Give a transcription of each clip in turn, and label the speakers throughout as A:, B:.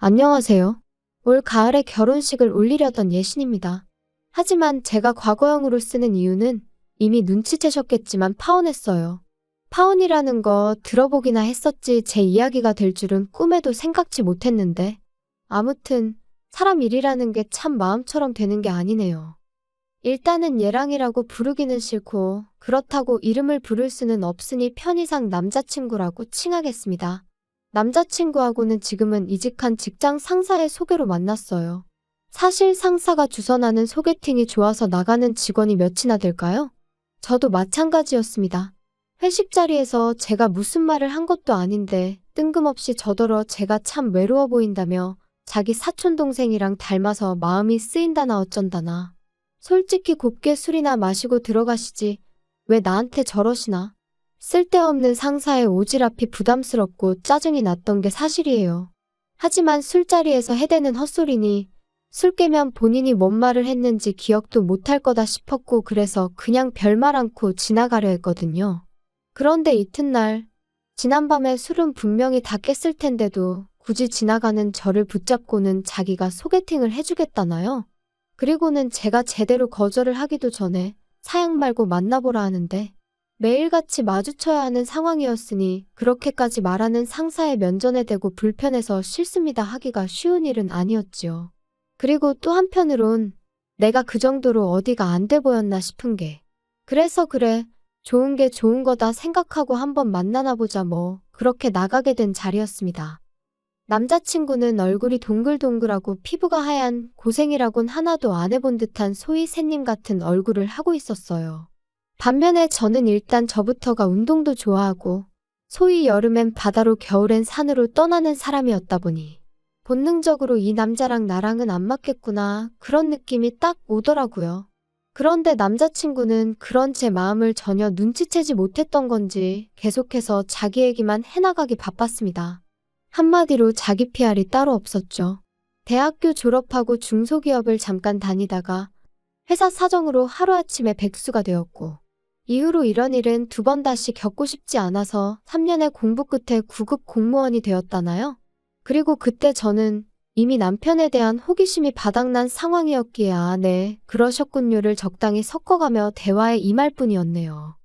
A: 안녕하세요. 올 가을에 결혼식을 올리려던 예신입니다. 하지만 제가 과거형으로 쓰는 이유는 이미 눈치채셨겠지만 파혼했어요. 파혼이라는 거 들어보기나 했었지 제 이야기가 될 줄은 꿈에도 생각지 못했는데 아무튼 사람 일이라는 게 참 마음처럼 되는 게 아니네요. 일단은 얘랑이라고 부르기는 싫고 그렇다고 이름을 부를 수는 없으니 편의상 남자친구라고 칭하겠습니다. 남자친구하고는 지금은 이직한 직장 상사의 소개로 만났어요. 사실 상사가 주선하는 소개팅이 좋아서 나가는 직원이 몇이나 될까요? 저도 마찬가지였습니다. 회식 자리에서 제가 무슨 말을 한 것도 아닌데 뜬금없이 저더러 제가 참 외로워 보인다며 자기 사촌동생이랑 닮아서 마음이 쓰인다나 어쩐다나. 솔직히 곱게 술이나 마시고 들어가시지 왜 나한테 저러시나. 쓸데없는 상사의 오지랖이 부담스럽고 짜증이 났던 게 사실이에요. 하지만 술자리에서 해대는 헛소리니 술 깨면 본인이 뭔 말을 했는지 기억도 못할 거다 싶었고 그래서 그냥 별말 않고 지나가려 했거든요. 그런데 이튿날 지난밤에 술은 분명히 다 깼을 텐데도 굳이 지나가는 저를 붙잡고는 자기가 소개팅을 해주겠다나요? 그리고는 제가 제대로 거절을 하기도 전에 사양 말고 만나보라 하는데 매일같이 마주쳐야 하는 상황이었으니 그렇게까지 말하는 상사의 면전에 대고 불편해서 싫습니다 하기가 쉬운 일은 아니었지요. 그리고 또 한편으론 내가 그 정도로 어디가 안 돼 보였나 싶은 게 그래서 그래 좋은 게 좋은 거다 생각하고 한번 만나나 보자 뭐 그렇게 나가게 된 자리였습니다. 남자친구는 얼굴이 동글동글하고 피부가 하얀 고생이라곤 하나도 안 해본 듯한 소위 새님 같은 얼굴을 하고 있었어요. 반면에 저는 일단 저부터가 운동도 좋아하고 소위 여름엔 바다로 겨울엔 산으로 떠나는 사람이었다 보니 본능적으로 이 남자랑 나랑은 안 맞겠구나 그런 느낌이 딱 오더라고요. 그런데 남자친구는 그런 제 마음을 전혀 눈치채지 못했던 건지 계속해서 자기 얘기만 해나가기 바빴습니다. 한마디로 자기 PR이 따로 없었죠. 대학교 졸업하고 중소기업을 잠깐 다니다가 회사 사정으로 하루아침에 백수가 되었고 이후로 이런 일은 두 번 다시 겪고 싶지 않아서 3년의 공부 끝에 9급 공무원이 되었다나요? 그리고 그때 저는 이미 남편에 대한 호기심이 바닥난 상황이었기에 아, 네, 그러셨군요를 적당히 섞어가며 대화에 임할 뿐이었네요.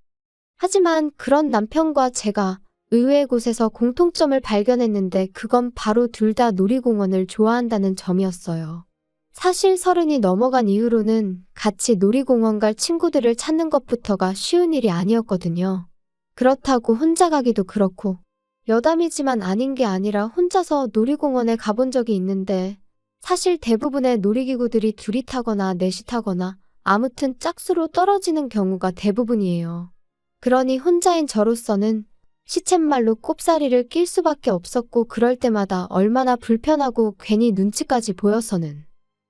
A: 하지만 그런 남편과 제가 의외의 곳에서 공통점을 발견했는데 그건 바로 둘 다 놀이공원을 좋아한다는 점이었어요. 사실 30이 넘어간 이후로는 같이 놀이공원 갈 친구들을 찾는 것부터가 쉬운 일이 아니었거든요. 그렇다고 혼자 가기도 그렇고 여담이지만 아닌 게 아니라 혼자서 놀이공원에 가본 적이 있는데 사실 대부분의 놀이기구들이 둘이 타거나 넷이 타거나 아무튼 짝수로 떨어지는 경우가 대부분이에요. 그러니 혼자인 저로서는 시쳇말로 꼽사리를 낄 수밖에 없었고 그럴 때마다 얼마나 불편하고 괜히 눈치까지 보여서는.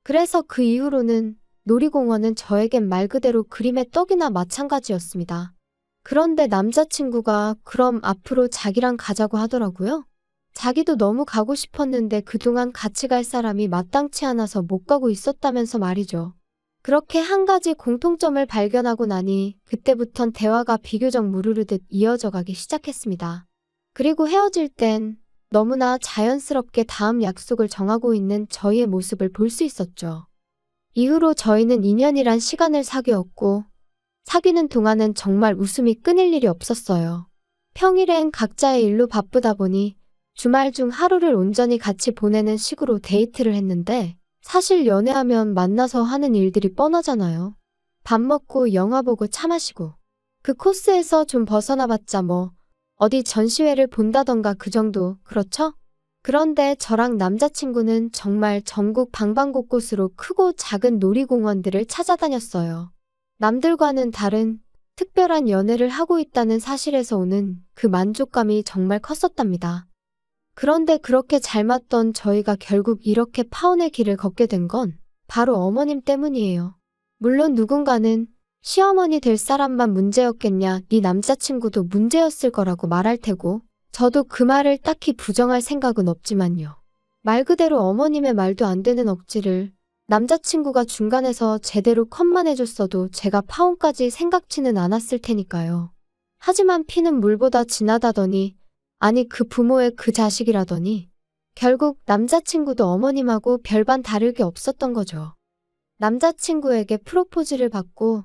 A: 그래서 그 이후로는 놀이공원은 저에겐 말 그대로 그림의 떡이나 마찬가지였습니다. 그런데 남자친구가 그럼 앞으로 자기랑 가자고 하더라고요. 자기도 너무 가고 싶었는데 그동안 같이 갈 사람이 마땅치 않아서 못 가고 있었다면서 말이죠. 그렇게 한 가지 공통점을 발견하고 나니 그때부턴 대화가 비교적 무르르듯 이어져 가기 시작했습니다. 그리고 헤어질 땐 너무나 자연스럽게 다음 약속을 정하고 있는 저희의 모습을 볼 수 있었죠. 이후로 저희는 2년이란 시간을 사귀었고 사귀는 동안은 정말 웃음이 끊일 일이 없었어요. 평일엔 각자의 일로 바쁘다 보니 주말 중 하루를 온전히 같이 보내는 식으로 데이트를 했는데 사실 연애하면 만나서 하는 일들이 뻔하잖아요. 밥 먹고 영화 보고 차 마시고 그 코스에서 좀 벗어나봤자 뭐 어디 전시회를 본다던가 그 정도, 그렇죠? 그런데 저랑 남자친구는 정말 전국 방방곳곳으로 크고 작은 놀이공원들을 찾아다녔어요. 남들과는 다른 특별한 연애를 하고 있다는 사실에서 오는 그 만족감이 정말 컸었답니다. 그런데 그렇게 잘 맞던 저희가 결국 이렇게 파혼의 길을 걷게 된 건 바로 어머님 때문이에요. 물론 누군가는 시어머니 될 사람만 문제였겠냐, 네 남자친구도 문제였을 거라고 말할 테고 저도 그 말을 딱히 부정할 생각은 없지만요. 말 그대로 어머님의 말도 안 되는 억지를 남자친구가 중간에서 제대로 컷만 해줬어도 제가 파혼까지 생각지는 않았을 테니까요. 하지만 피는 물보다 진하다더니 아니 그 부모의 그 자식이라더니 결국 남자친구도 어머님하고 별반 다를 게 없었던 거죠. 남자친구에게 프로포즈를 받고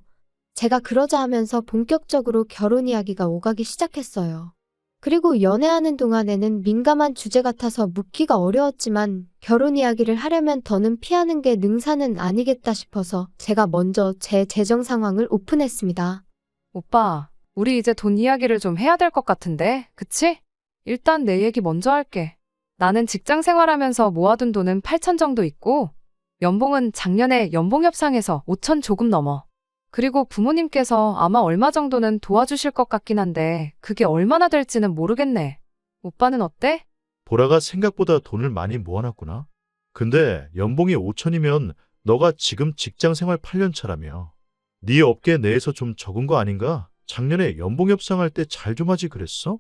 A: 제가 그러자 하면서 본격적으로 결혼 이야기가 오가기 시작했어요. 그리고 연애하는 동안에는 민감한 주제 같아서 묻기가 어려웠지만 결혼 이야기를 하려면 더는 피하는 게 능사는 아니겠다 싶어서 제가 먼저 제 재정 상황을 오픈했습니다.
B: 오빠, 우리 이제 돈 이야기를 좀 해야 될 것 같은데, 그치? 일단 내 얘기 먼저 할게. 나는 직장 생활하면서 모아둔 돈은 8천 정도 있고, 연봉은 작년에 연봉협상에서 5천 조금 넘어. 그리고 부모님께서 아마 얼마 정도는 도와주실 것 같긴 한데, 그게 얼마나 될지는 모르겠네. 오빠는 어때?
C: 보라가 생각보다 돈을 많이 모아놨구나. 근데 연봉이 5천이면 너가 지금 직장 생활 8년 차라며. 네 업계 내에서 좀 적은 거 아닌가? 작년에 연봉 협상할 때 잘 좀 하지 그랬어?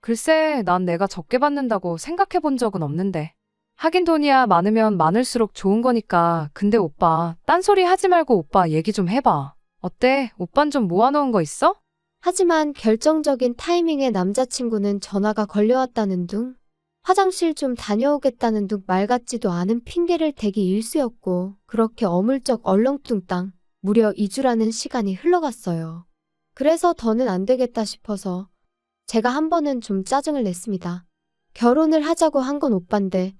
B: 글쎄, 난 내가 적게 받는다고 생각해 본 적은 없는데. 하긴 돈이야 많으면 많을수록 좋은 거니까. 근데 오빠, 딴소리 하지 말고 오빠 얘기 좀 해봐. 어때? 오빤 좀 모아놓은 거 있어?
A: 하지만 결정적인 타이밍에 남자친구는 전화가 걸려왔다는 둥, 화장실 좀 다녀오겠다는 둥 말 같지도 않은 핑계를 대기 일쑤였고 그렇게 어물쩍 얼렁뚱땅 무려 2주라는 시간이 흘러갔어요. 그래서 더는 안 되겠다 싶어서 제가 한 번은 좀 짜증을 냈습니다. 결혼을 하자고 한 건 오빠인데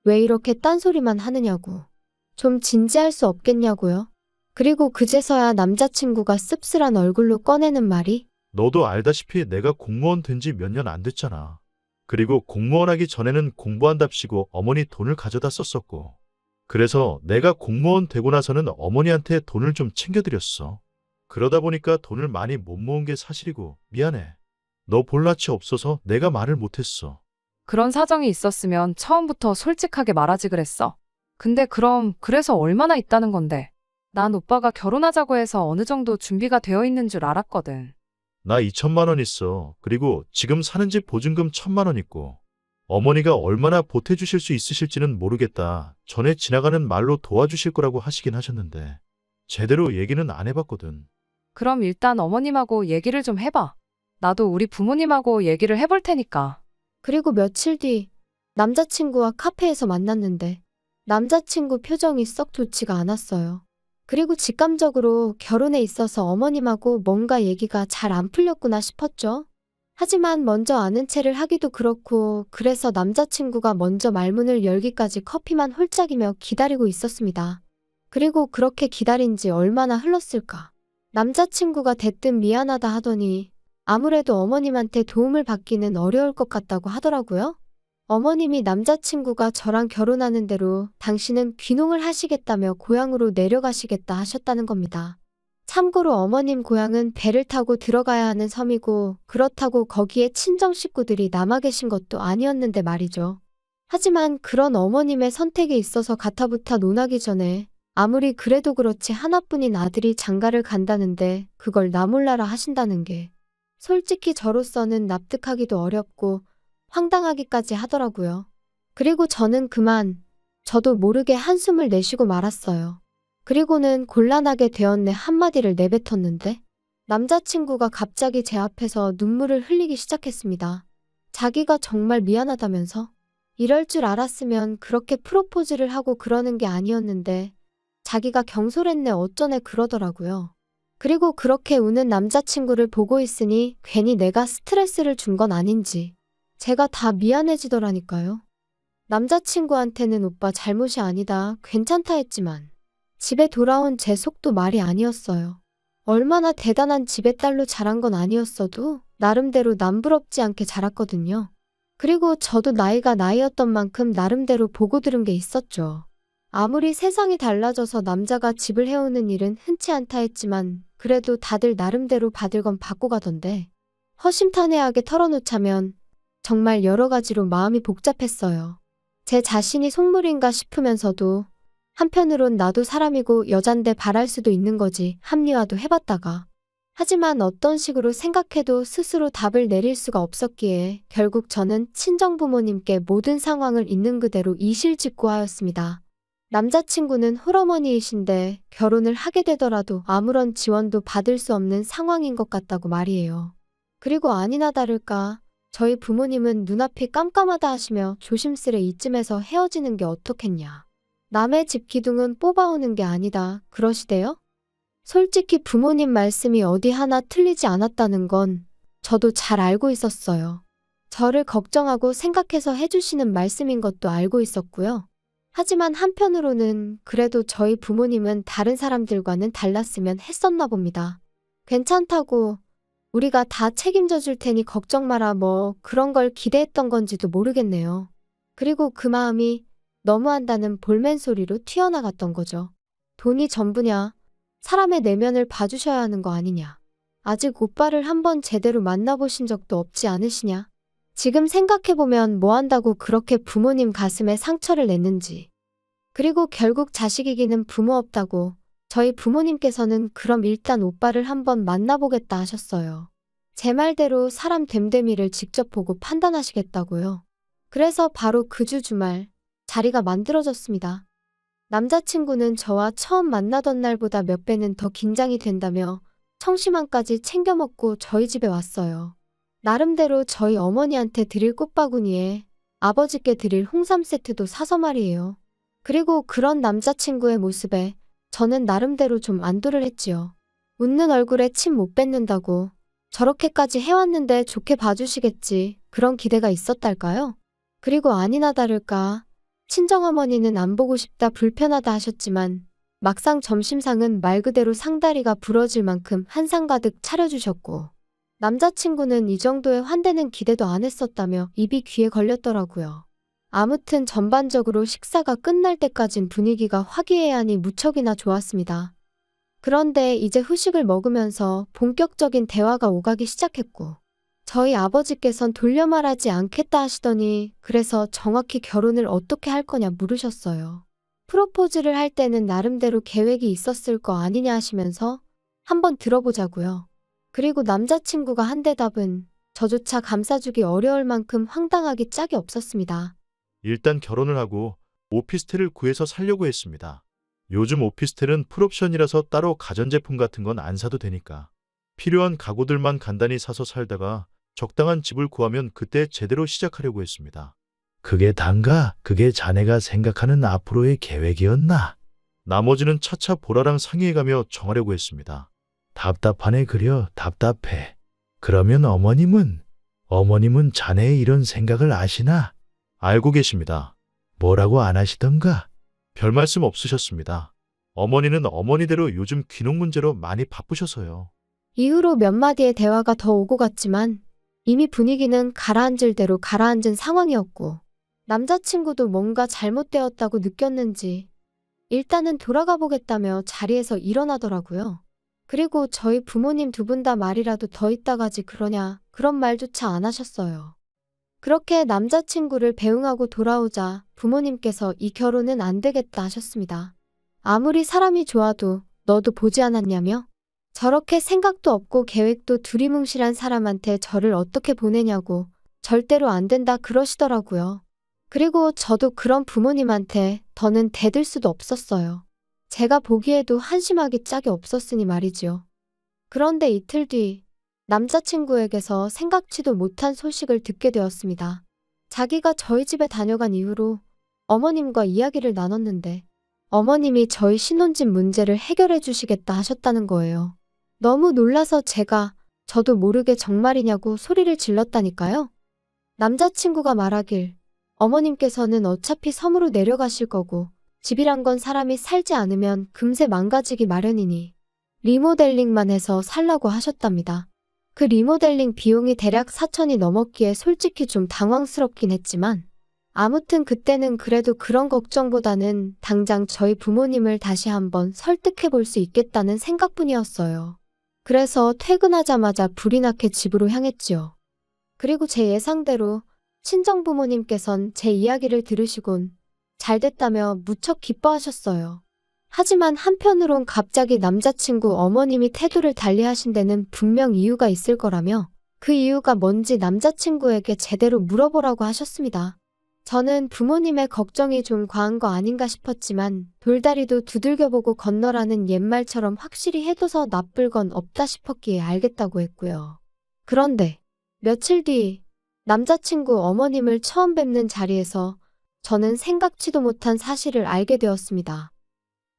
A: 왜 이렇게 딴소리만 하느냐고. 좀 진지할 수 없겠냐고요. 그리고 그제서야 남자친구가 씁쓸한 얼굴로 꺼내는 말이
C: 너도 알다시피 내가 공무원 된 지 몇 년 안 됐잖아. 그리고 공무원 하기 전에는 공부한답시고 어머니 돈을 가져다 썼었고. 그래서 내가 공무원 되고 나서는 어머니한테 돈을 좀 챙겨드렸어. 그러다 보니까 돈을 많이 못 모은 게 사실이고 미안해. 너 볼 낯이 없어서 내가 말을 못했어.
B: 그런 사정이 있었으면 처음부터 솔직하게 말하지 그랬어. 근데 그럼 그래서 얼마나 있다는 건데? 난 오빠가 결혼하자고 해서 어느 정도 준비가 되어 있는 줄 알았거든.
C: 나 2천만 원 있어. 그리고 지금 사는 집 보증금 1,000만 원 있고. 어머니가 얼마나 보태주실 수 있으실지는 모르겠다. 전에 지나가는 말로 도와주실 거라고 하시긴 하셨는데 제대로 얘기는 안 해봤거든.
B: 그럼 일단 어머님하고 얘기를 좀 해봐. 나도 우리 부모님하고 얘기를 해볼 테니까.
A: 그리고 며칠 뒤 남자친구와 카페에서 만났는데 남자친구 표정이 썩 좋지가 않았어요. 그리고 직감적으로 결혼에 있어서 어머님하고 뭔가 얘기가 잘 안 풀렸구나 싶었죠. 하지만 먼저 아는 체를 하기도 그렇고 그래서 남자친구가 먼저 말문을 열기까지 커피만 홀짝이며 기다리고 있었습니다. 그리고 그렇게 기다린 지 얼마나 흘렀을까. 남자친구가 대뜸 미안하다 하더니 아무래도 어머님한테 도움을 받기는 어려울 것 같다고 하더라고요. 어머님이 남자친구가 저랑 결혼하는 대로 당신은 귀농을 하시겠다며 고향으로 내려가시겠다 하셨다는 겁니다. 참고로 어머님 고향은 배를 타고 들어가야 하는 섬이고 그렇다고 거기에 친정 식구들이 남아 계신 것도 아니었는데 말이죠. 하지만 그런 어머님의 선택에 있어서 가타부타 논하기 전에 아무리 그래도 그렇지 하나뿐인 아들이 장가를 간다는데 그걸 나 몰라라 하신다는 게 솔직히 저로서는 납득하기도 어렵고 황당하기까지 하더라고요. 그리고 저는 그만 저도 모르게 한숨을 내쉬고 말았어요. 그리고는 곤란하게 되었네 한마디를 내뱉었는데 남자친구가 갑자기 제 앞에서 눈물을 흘리기 시작했습니다. 자기가 정말 미안하다면서 이럴 줄 알았으면 그렇게 프로포즈를 하고 그러는 게 아니었는데 자기가 경솔했네 어쩌네 그러더라고요. 그리고 그렇게 우는 남자친구를 보고 있으니 괜히 내가 스트레스를 준 건 아닌지 제가 다 미안해지더라니까요. 남자친구한테는 오빠 잘못이 아니다, 괜찮다 했지만 집에 돌아온 제 속도 말이 아니었어요. 얼마나 대단한 집의 딸로 자란 건 아니었어도 나름대로 남부럽지 않게 자랐거든요. 그리고 저도 나이가 나이였던 만큼 나름대로 보고 들은 게 있었죠. 아무리 세상이 달라져서 남자가 집을 해오는 일은 흔치 않다 했지만 그래도 다들 나름대로 받을 건 받고 가던데 허심탄회하게 털어놓자면 정말 여러 가지로 마음이 복잡했어요. 제 자신이 속물인가 싶으면서도 한편으론 나도 사람이고 여잔데 바랄 수도 있는 거지 합리화도 해봤다가 하지만 어떤 식으로 생각해도 스스로 답을 내릴 수가 없었기에 결국 저는 친정부모님께 모든 상황을 있는 그대로 이실직고하였습니다. 남자친구는 홀어머니이신데 결혼을 하게 되더라도 아무런 지원도 받을 수 없는 상황인 것 같다고 말이에요. 그리고 아니나 다를까 저희 부모님은 눈앞이 깜깜하다 하시며 조심스레 이쯤에서 헤어지는 게 어떻겠냐. 남의 집 기둥은 뽑아오는 게 아니다 그러시대요? 솔직히 부모님 말씀이 어디 하나 틀리지 않았다는 건 저도 잘 알고 있었어요. 저를 걱정하고 생각해서 해주시는 말씀인 것도 알고 있었고요. 하지만 한편으로는 그래도 저희 부모님은 다른 사람들과는 달랐으면 했었나 봅니다. 괜찮다고, 우리가 다 책임져 줄 테니 걱정 마라 뭐 그런 걸 기대했던 건지도 모르겠네요. 그리고 그 마음이 너무한다는 볼멘 소리로 튀어나갔던 거죠. 돈이 전부냐? 사람의 내면을 봐주셔야 하는 거 아니냐? 아직 오빠를 한번 제대로 만나보신 적도 없지 않으시냐? 지금 생각해보면 뭐 한다고 그렇게 부모님 가슴에 상처를 냈는지. 그리고 결국 자식 이기는 부모 없다고 저희 부모님께서는 그럼 일단 오빠를 한번 만나보겠다 하셨어요. 제 말대로 사람 됨됨이를 직접 보고 판단하시겠다고요. 그래서 바로 그 주 주말 자리가 만들어졌습니다. 남자친구는 저와 처음 만나던 날보다 몇 배는 더 긴장이 된다며 청심환까지 챙겨 먹고 저희 집에 왔어요. 나름대로 저희 어머니한테 드릴 꽃바구니에 아버지께 드릴 홍삼 세트도 사서 말이에요. 그리고 그런 남자친구의 모습에 저는 나름대로 좀 안도를 했지요. 웃는 얼굴에 침 못 뱉는다고 저렇게까지 해왔는데 좋게 봐주시겠지 그런 기대가 있었달까요? 그리고 아니나 다를까 친정어머니는 안 보고 싶다 불편하다 하셨지만 막상 점심상은 말 그대로 상다리가 부러질 만큼 한 상 가득 차려주셨고 남자친구는 이 정도의 환대는 기대도 안 했었다며 입이 귀에 걸렸더라고요. 아무튼 전반적으로 식사가 끝날 때까진 분위기가 화기애애하니 무척이나 좋았습니다. 그런데 이제 후식을 먹으면서 본격적인 대화가 오가기 시작했고 저희 아버지께선 돌려 말하지 않겠다 하시더니 그래서 정확히 결혼을 어떻게 할 거냐 물으셨어요. 프로포즈를 할 때는 나름대로 계획이 있었을 거 아니냐 하시면서 한번 들어보자고요. 그리고 남자친구가 한 대답은 저조차 감싸주기 어려울 만큼 황당하기 짝이 없었습니다.
C: 일단 결혼을 하고 오피스텔을 구해서 살려고 했습니다. 요즘 오피스텔은 풀옵션이라서 따로 가전제품 같은 건 안 사도 되니까. 필요한 가구들만 간단히 사서 살다가 적당한 집을 구하면 그때 제대로 시작하려고 했습니다. 그게 단가? 그게 자네가 생각하는 앞으로의 계획이었나? 나머지는 차차 보라랑 상의해가며 정하려고 했습니다. 답답하네 그려 답답해. 그러면 어머님은 자네의 이런 생각을 아시나? 알고 계십니다. 뭐라고 안 하시던가? 별 말씀 없으셨습니다. 어머니는 어머니대로 요즘 귀농 문제로 많이 바쁘셔서요.
A: 이후로 몇 마디의 대화가 더 오고 갔지만 이미 분위기는 가라앉을 대로 가라앉은 상황이었고 남자친구도 뭔가 잘못되었다고 느꼈는지 일단은 돌아가 보겠다며 자리에서 일어나더라고요. 그리고 저희 부모님 두 분 다 말이라도 더 있다가지 그러냐 그런 말조차 안 하셨어요. 그렇게 남자친구를 배웅하고 돌아오자 부모님께서 이 결혼은 안 되겠다 하셨습니다. 아무리 사람이 좋아도 너도 보지 않았냐며? 저렇게 생각도 없고 계획도 두리뭉실한 사람한테 저를 어떻게 보내냐고 절대로 안 된다 그러시더라고요. 그리고 저도 그런 부모님한테 더는 대들 수도 없었어요. 제가 보기에도 한심하기 짝이 없었으니 말이지요. 그런데 이틀 뒤 남자친구에게서 생각지도 못한 소식을 듣게 되었습니다. 자기가 저희 집에 다녀간 이후로 어머님과 이야기를 나눴는데 어머님이 저희 신혼집 문제를 해결해 주시겠다 하셨다는 거예요. 너무 놀라서 저도 모르게 정말이냐고 소리를 질렀다니까요. 남자친구가 말하길 어머님께서는 어차피 섬으로 내려가실 거고 집이란 건 사람이 살지 않으면 금세 망가지기 마련이니 리모델링만 해서 살라고 하셨답니다. 그 리모델링 비용이 대략 4천이 넘었기에 솔직히 좀 당황스럽긴 했지만 아무튼 그때는 그래도 그런 걱정보다는 당장 저희 부모님을 다시 한번 설득해 볼 수 있겠다는 생각뿐이었어요. 그래서 퇴근하자마자 불이 나게 집으로 향했지요. 그리고 제 예상대로 친정부모님께선 제 이야기를 들으시곤 잘됐다며 무척 기뻐하셨어요. 하지만 한편으론 갑자기 남자친구 어머님이 태도를 달리하신 데는 분명 이유가 있을 거라며 그 이유가 뭔지 남자친구에게 제대로 물어보라고 하셨습니다. 저는 부모님의 걱정이 좀 과한 거 아닌가 싶었지만 돌다리도 두들겨보고 건너라는 옛말처럼 확실히 해둬서 나쁠 건 없다 싶었기에 알겠다고 했고요. 그런데 며칠 뒤 남자친구 어머님을 처음 뵙는 자리에서 저는 생각지도 못한 사실을 알게 되었습니다.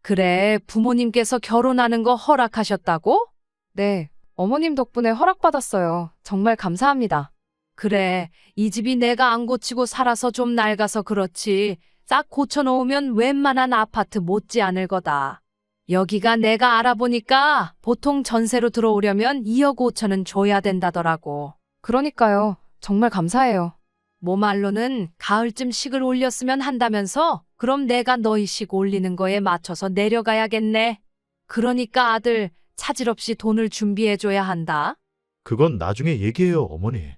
B: 그래, 부모님께서 결혼하는 거 허락하셨다고? 네, 어머님 덕분에 허락받았어요. 정말 감사합니다. 그래, 이 집이 내가 안 고치고 살아서 좀 낡아서 그렇지. 싹 고쳐놓으면 웬만한 아파트 못지 않을 거다. 여기가 내가 알아보니까 보통 전세로 들어오려면 2억 5천은 줘야 된다더라고. 그러니까요. 정말 감사해요. 뭐 말로는 가을쯤 식을 올렸으면 한다면서? 그럼 내가 너희 식 올리는 거에 맞춰서 내려가야겠네. 그러니까 아들, 차질 없이 돈을 준비해줘야 한다.
C: 그건 나중에 얘기해요, 어머니.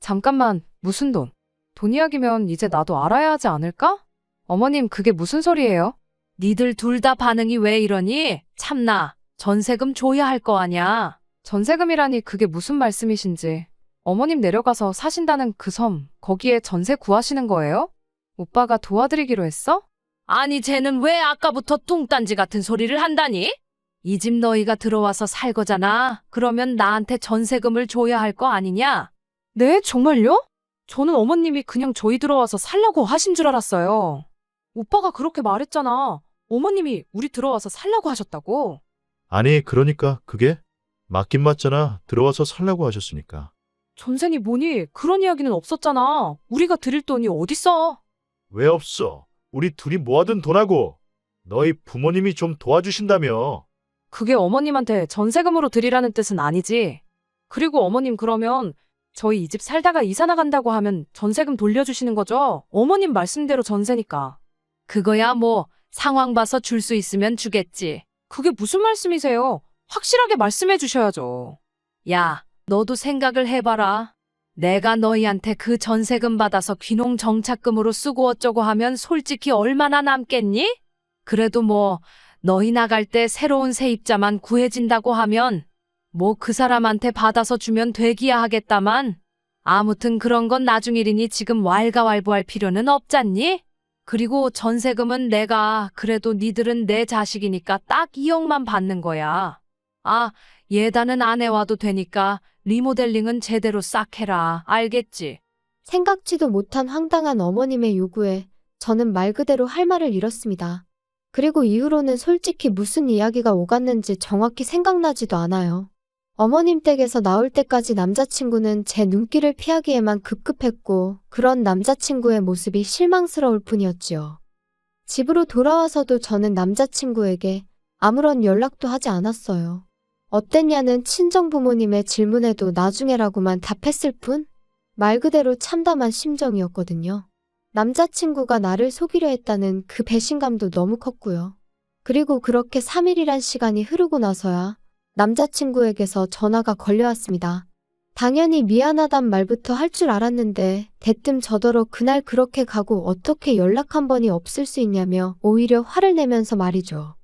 B: 잠깐만, 무슨 돈? 돈 이야기면 이제 나도 알아야 하지 않을까? 어머님, 그게 무슨 소리예요? 니들 둘 다 반응이 왜 이러니? 참나, 전세금 줘야 할 거 아냐? 전세금이라니 그게 무슨 말씀이신지. 어머님 내려가서 사신다는 그 섬, 거기에 전세 구하시는 거예요? 오빠가 도와드리기로 했어? 아니, 쟤는 왜 아까부터 뚱딴지 같은 소리를 한다니? 이 집 너희가 들어와서 살 거잖아. 그러면 나한테 전세금을 줘야 할 거 아니냐? 네, 정말요? 저는 어머님이 그냥 저희 들어와서 살라고 하신 줄 알았어요. 오빠가 그렇게 말했잖아. 어머님이 우리 들어와서 살라고 하셨다고.
C: 아니, 그러니까 그게 맞긴 맞잖아. 들어와서 살라고 하셨으니까.
B: 전세니 뭐니 그런 이야기는 없었잖아. 우리가 드릴 돈이 어딨어.
C: 왜 없어? 우리 둘이 모아둔 돈하고 너희 부모님이 좀 도와주신다며.
B: 그게 어머님한테 전세금으로 드리라는 뜻은 아니지. 그리고 어머님 그러면 저희 이 집 살다가 이사 나간다고 하면 전세금 돌려주시는 거죠? 어머님 말씀대로 전세니까. 그거야 뭐 상황 봐서 줄 수 있으면 주겠지. 그게 무슨 말씀이세요? 확실하게 말씀해 주셔야죠. 야, 너도 생각을 해봐라. 내가 너희한테 그 전세금 받아서 귀농 정착금으로 쓰고 어쩌고 하면 솔직히 얼마나 남겠니? 그래도 뭐 너희 나갈 때 새로운 세입자만 구해진다고 하면 뭐 그 사람한테 받아서 주면 되기야 하겠다만 아무튼 그런 건 나중 일이니 지금 왈가왈부할 필요는 없잖니? 그리고 전세금은 내가 그래도 니들은 내 자식이니까 딱 2억만 받는 거야. 아, 예단은 안 해와도 되니까 리모델링은 제대로 싹 해라. 알겠지?
A: 생각지도 못한 황당한 어머님의 요구에 저는 말 그대로 할 말을 잃었습니다. 그리고 이후로는 솔직히 무슨 이야기가 오갔는지 정확히 생각나지도 않아요. 어머님 댁에서 나올 때까지 남자친구는 제 눈길을 피하기에만 급급했고 그런 남자친구의 모습이 실망스러울 뿐이었지요. 집으로 돌아와서도 저는 남자친구에게 아무런 연락도 하지 않았어요. 어땠냐는 친정부모님의 질문에도 나중에라고만 답했을 뿐 말 그대로 참담한 심정이었거든요. 남자친구가 나를 속이려 했다는 그 배신감도 너무 컸고요. 그리고 그렇게 3일이란 시간이 흐르고 나서야 남자친구에게서 전화가 걸려왔습니다. 당연히 미안하단 말부터 할 줄 알았는데 대뜸 저더러 그날 그렇게 가고 어떻게 연락 한 번이 없을 수 있냐며 오히려 화를 내면서 말이죠.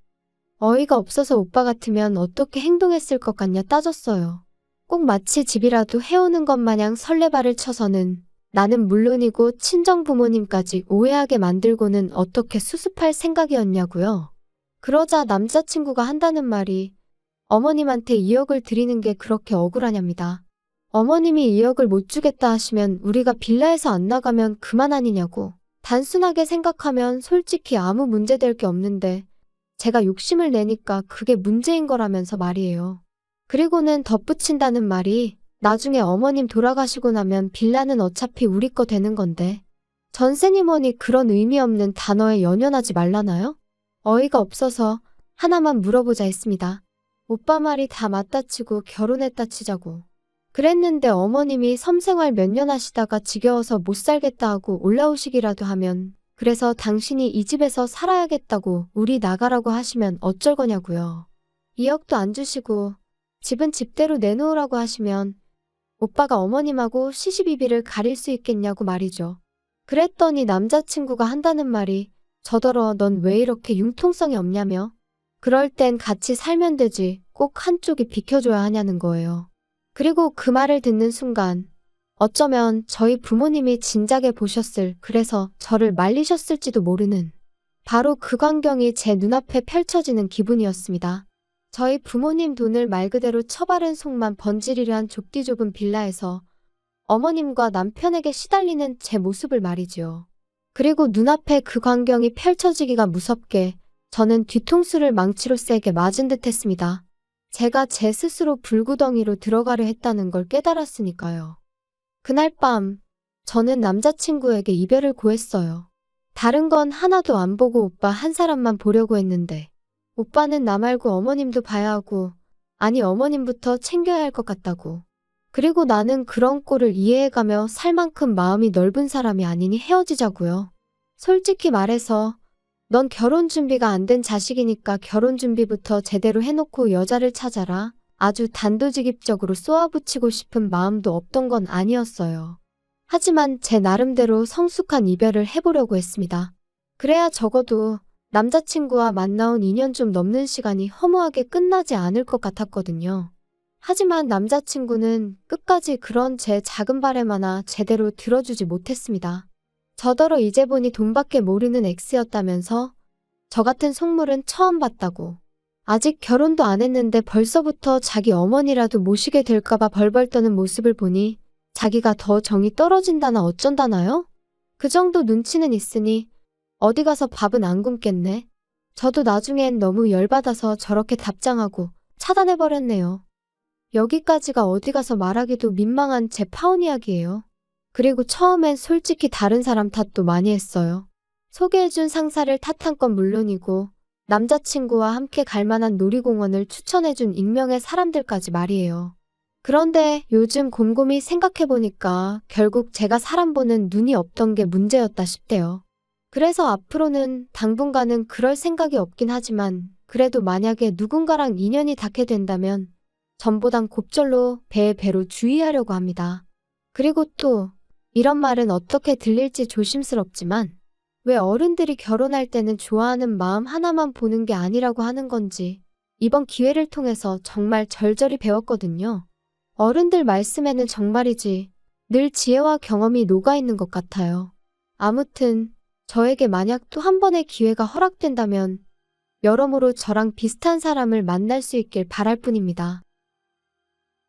A: 어이가 없어서 오빠 같으면 어떻게 행동했을 것 같냐 따졌어요. 꼭 마치 집이라도 해오는 것 마냥 설레발을 쳐서는 나는 물론이고 친정부모님까지 오해하게 만들고는 어떻게 수습할 생각이었냐고요. 그러자 남자친구가 한다는 말이 어머님한테 2억을 드리는 게 그렇게 억울하냐입니다. 어머님이 2억을 못 주겠다 하시면 우리가 빌라에서 안 나가면 그만 아니냐고. 단순하게 생각하면 솔직히 아무 문제될 게 없는데 제가 욕심을 내니까 그게 문제인 거라면서 말이에요. 그리고는 덧붙인다는 말이 나중에 어머님 돌아가시고 나면 빌라는 어차피 우리 거 되는 건데 전세니 뭐니 그런 의미 없는 단어에 연연하지 말라나요? 어이가 없어서 하나만 물어보자 했습니다. 오빠 말이 다 맞다 치고 결혼했다 치자고. 그랬는데 어머님이 섬생활 몇 년 하시다가 지겨워서 못 살겠다 하고 올라오시기라도 하면 그래서 당신이 이 집에서 살아야겠다고 우리 나가라고 하시면 어쩔 거냐고요. 2억도 안 주시고 집은 집대로 내놓으라고 하시면 오빠가 어머님하고 시시비비를 가릴 수 있겠냐고 말이죠. 그랬더니 남자친구가 한다는 말이 저더러 넌 왜 이렇게 융통성이 없냐며 그럴 땐 같이 살면 되지 꼭 한쪽이 비켜줘야 하냐는 거예요. 그리고 그 말을 듣는 순간 어쩌면 저희 부모님이 진작에 보셨을 그래서 저를 말리셨을지도 모르는 바로 그 광경이 제 눈앞에 펼쳐지는 기분이었습니다. 저희 부모님 돈을 말 그대로 처바른 속만 번지르르한 좁디 좁은 빌라에서 어머님과 남편에게 시달리는 제 모습을 말이지요. 그리고 눈앞에 그 광경이 펼쳐지기가 무섭게 저는 뒤통수를 망치로 세게 맞은 듯 했습니다. 제가 제 스스로 불구덩이로 들어가려 했다는 걸 깨달았으니까요. 그날 밤, 저는 남자친구에게 이별을 고했어요. 다른 건 하나도 안 보고 오빠 한 사람만 보려고 했는데, 오빠는 나 말고 어머님도 봐야 하고, 아니 어머님부터 챙겨야 할 것 같다고. 그리고 나는 그런 꼴을 이해해가며 살 만큼 마음이 넓은 사람이 아니니 헤어지자고요. 솔직히 말해서 넌 결혼 준비가 안 된 자식이니까 결혼 준비부터 제대로 해놓고 여자를 찾아라. 아주 단도직입적으로 쏘아붙이고 싶은 마음도 없던 건 아니었어요. 하지만 제 나름대로 성숙한 이별을 해보려고 했습니다. 그래야 적어도 남자친구와 만나온 2년 좀 넘는 시간이 허무하게 끝나지 않을 것 같았거든요. 하지만 남자친구는 끝까지 그런 제 작은 바람 하나 제대로 들어주지 못했습니다. 저더러 이제 보니 돈밖에 모르는 X였다면서 저 같은 속물은 처음 봤다고. 아직 결혼도 안 했는데 벌써부터 자기 어머니라도 모시게 될까봐 벌벌 떠는 모습을 보니 자기가 더 정이 떨어진다나 어쩐다나요? 그 정도 눈치는 있으니 어디 가서 밥은 안 굶겠네. 저도 나중엔 너무 열받아서 저렇게 답장하고 차단해버렸네요. 여기까지가 어디 가서 말하기도 민망한 제 파혼 이야기예요. 그리고 처음엔 솔직히 다른 사람 탓도 많이 했어요. 소개해준 상사를 탓한 건 물론이고 남자친구와 함께 갈 만한 놀이공원을 추천해준 익명의 사람들까지 말이에요. 그런데 요즘 곰곰이 생각해보니까 결국 제가 사람 보는 눈이 없던 게 문제였다 싶대요. 그래서 앞으로는 당분간은 그럴 생각이 없긴 하지만 그래도 만약에 누군가랑 인연이 닿게 된다면 전보단 곱절로 배에 배로 주의하려고 합니다. 그리고 또 이런 말은 어떻게 들릴지 조심스럽지만 왜 어른들이 결혼할 때는 좋아하는 마음 하나만 보는 게 아니라고 하는 건지 이번 기회를 통해서 정말 절절히 배웠거든요. 어른들 말씀에는 정말이지 늘 지혜와 경험이 녹아있는 것 같아요. 아무튼 저에게 만약 또 한 번의 기회가 허락된다면 여러모로 저랑 비슷한 사람을 만날 수 있길 바랄 뿐입니다.